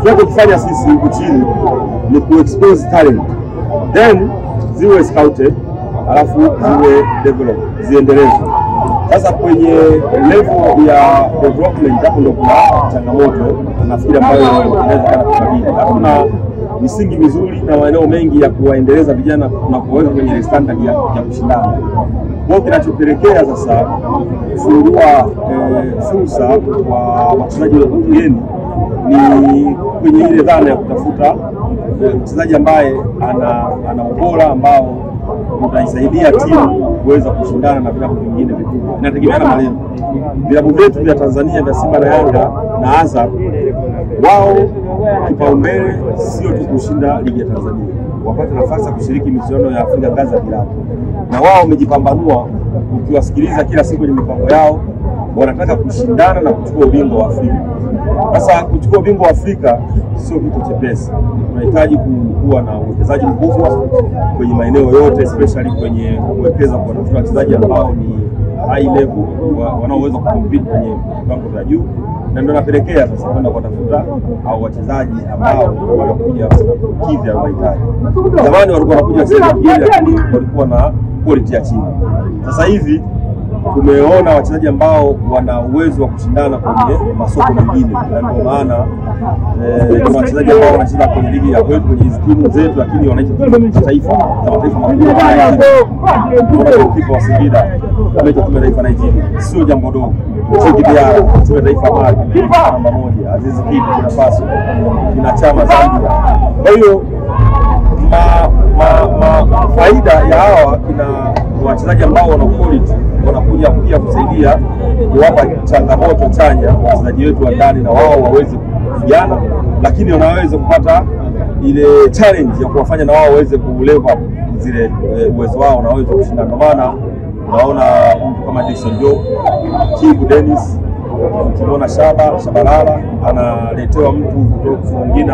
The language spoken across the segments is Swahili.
tunachofanya sisi huku chini ni ku-expose talent, then ziwe scouted, alafu ziwe develop, ziendelezwe. Sasa kwenye level ya development hapo ndio kuna changamoto nafikiri ambayo inaweza kukabili. Hatuna misingi mizuri na maeneo mengi ya kuwaendeleza vijana na kuweka kwenye standard ya kushindana. Kwa kinachopelekea sasa kufungua fursa kwa wachezaji wa kigeni ni kwenye ile dhana ya kutafuta mchezaji ambaye ana ubora ambao utaisaidia timu kuweza kushindana na vilabu vingine vikubwa. Inategemeana na malengo. Vilabu vyetu vya Tanzania vya Simba na Yanga na Azam, wao kipaumbele sio tu kushinda ligi ya Tanzania, wapate nafasi ya kushiriki michuano ya Afrika ngazi ya vilabu. Na wao wamejipambanua, ukiwasikiliza kila siku kwenye mipango yao, wanataka kushindana na kuchukua ubingwa wa Afrika. Sasa kuchukua ubingwa wa Afrika sio kitu chepesi. Tunahitaji kuwa na uwekezaji mkubwa kwenye maeneo yote, especially kwenye kuwekeza kwa wachezaji ambao ni high level, wanaoweza kucompete kwenye viwango vya juu, na ndio napelekea sasa kwenda kutafuta au wachezaji ambao wanakuja kukidhi mahitaji. Zamani walikuwa wanakuja wachezaji lakini walikuwa na quality ya chini. Sasa hivi tumeona wachezaji ambao wana uwezo wa kushindana kwenye masoko mengine, na ndio maana kuna wachezaji ambao wanacheza kwenye ligi ya kwetu kwenye timu zetu, lakini wanaishi taifa za mataifa makubwa. Kuna kipa wa Singida ameitwa timu ya taifa Nigeria, sio jambo dogo. Diara timu ya taifa Mali namba 1, Aziz Ki kuna Faso, kuna Chama Zambia. Kwa hiyo faida ya hawa kina wachezaji ambao wana quality wanakuja pia kusaidia kuwapa changamoto chanya wachezaji wetu wa ndani, na wao waweze kupigana, lakini wanaweza kupata ile challenge ya kuwafanya na wao waweze kulevel zile uwezo wao na waweze kushindana. Kwa maana naona mtu kama Dickson Job, Kibu Dennis, ukimwona Shabalala analetewa mtu kutoka mwingine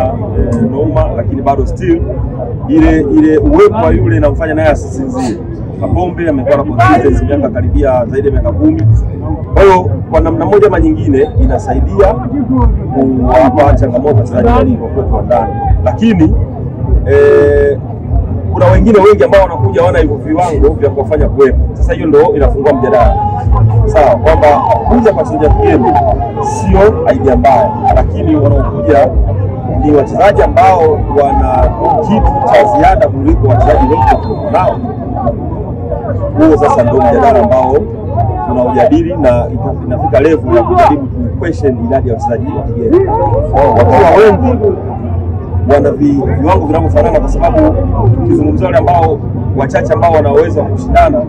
Noma, lakini bado still ile uwepo wa yule inamfanya naye asisinzie. Kapombe amekuwa na consistency miaka karibia zaidi ya miaka 10. Kwa hiyo kwa namna moja ama nyingine inasaidia kuwapa changamoto wachezaji wa ndani, lakini kuna wengine wengi ambao wanakuja wana hivyo viwango vya kuwafanya kuwepo. Sasa hiyo ndio inafungua mjadala, sawa, kwamba kuja kwa wachezaji wageni sio idea mbaya, lakini wanaokuja ni wachezaji ambao wana kitu cha ziada kuliko wachezaji wote nao. Huo sasa ndio mjadala ambao tunaujadili, na inafika level ya kujaribu ku question idadi ya wachezaji wa kigeni. Wakiwa wengi wana viwango vinavyofanana, kwa sababu tukizungumzia wale ambao wachache ambao wanaweza kushindana,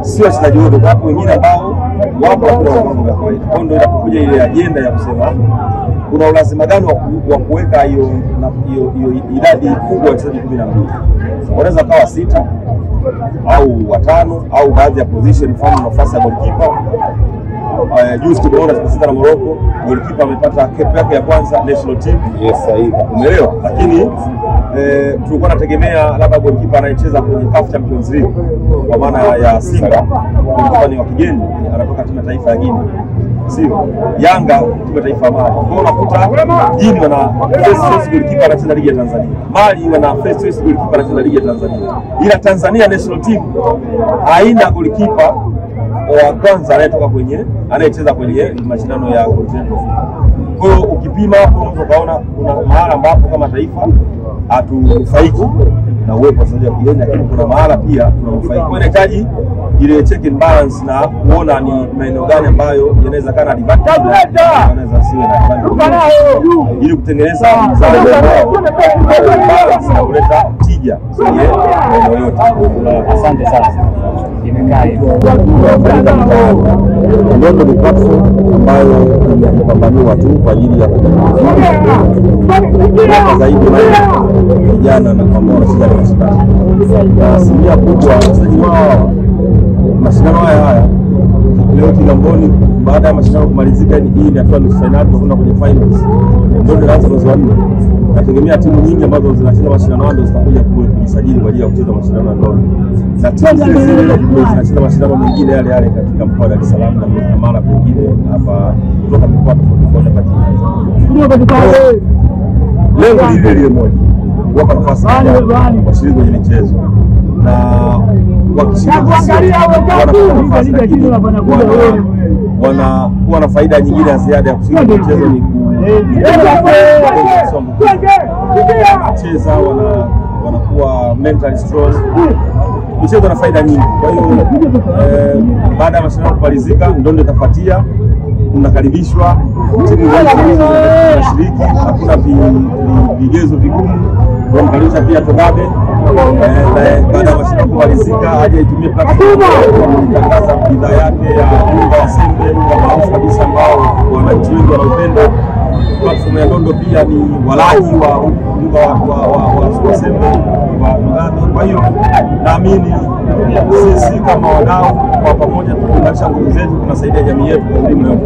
sio wachezaji wote, wapo wengine ambao wapo kwa viwango vya kawaida. Kwa ndio inapokuja ile agenda ya kusema kuna ulazima gani wa kuweka hiyo idadi kubwa ya wachezaji 12. Wanaweza kawa 6 au 5 au baadhi ya position, mfano nafasi ya goalkeeper. Juzi tumeona tunacheza na Morocco, goalkeeper amepata cap yake ya kwanza national team. Yes, sahihi. Umeelewa? Lakini tulikuwa tunategemea labda goalkeeper anayecheza kwenye CAF Champions League kwa maana ya Simba, goalkeeper ni wa kigeni, anatoka timu ya taifa ya Guinea. Sio Yanga timu ya taifa Mali. Kwa unakuta Guinea wana first goalkeeper anacheza ligi ya Tanzania, Mali wana first goalkeeper anacheza ligi ya Tanzania, ila Tanzania national team haina goalkeeper wa kwanza anayecheza kwenye mashindano ya continental. Kwa hiyo ukipima hapo unaweza kaona kuna mahala ambapo kama taifa hatunufaiki na uwepo wa wachezaji wa kigeni, lakini kuna mahala pia tunanufaika. Kwa inahitaji ile check and balance na kuona ni maeneo gani ambayo yanaweza kana advantage na yanaweza siwe na advantage, ili kutengeneza mzao wao balance na kuleta tija kwenye maeneo yote. Asante sana. Imekaa hivyo. Ndio ni platform ambayo imepambaniwa tu kwa ajili ya kutengeneza zaidi vijana na ambao wanashiriki mashindano. Na asilimia kubwa wachezaji wao mashindano haya leo Kigamboni, baada ya mashindano kumalizika, hii ni hatua nusu finali, tunakwenda kwenye finals. Ndio tunaanza mwezi wa 4. nategemea timu nyingi ambazo zinacheza mashindano ndio zitakuja kujisajili kwa ajili ya kucheza mashindano ya ndondo, na timu zile ndio zinacheza mashindano mengine yale yale katika mkoa wa Dar es Salaam na mara pengine hapa kutoka mikoa tofauti katika lengo lile moja, kuwapa nafasi washiriki kwenye michezo, na wakishiriki wanapata nafasi, lakini wanakuwa na faida nyingine ya ziada ya kushiriki michezo, ni kucheza, wanakuwa mentally strong. Michezo na faida nyingi. Kwa hiyo baada ya mashindano kumalizika, ndondo itafuatia, mnakaribishwa timu zinashiriki, hakuna vigezo vigumu. Tunamkaribisha pia Togabe baada ya mashindano kumalizika aje itumie platform kutangaza bidhaa yake ya unga wa sembe, unga maarufu kabisa ambao wananchi wengi wanaupenda. Platform ya ndondo pia ni walaji wa unga wa sembe wa Togabe. Kwa hiyo naamini sisi kama wadau kwa pamoja tukiunganisha nguvu zetu tunasaidia jamii yetu kwa elimu yote.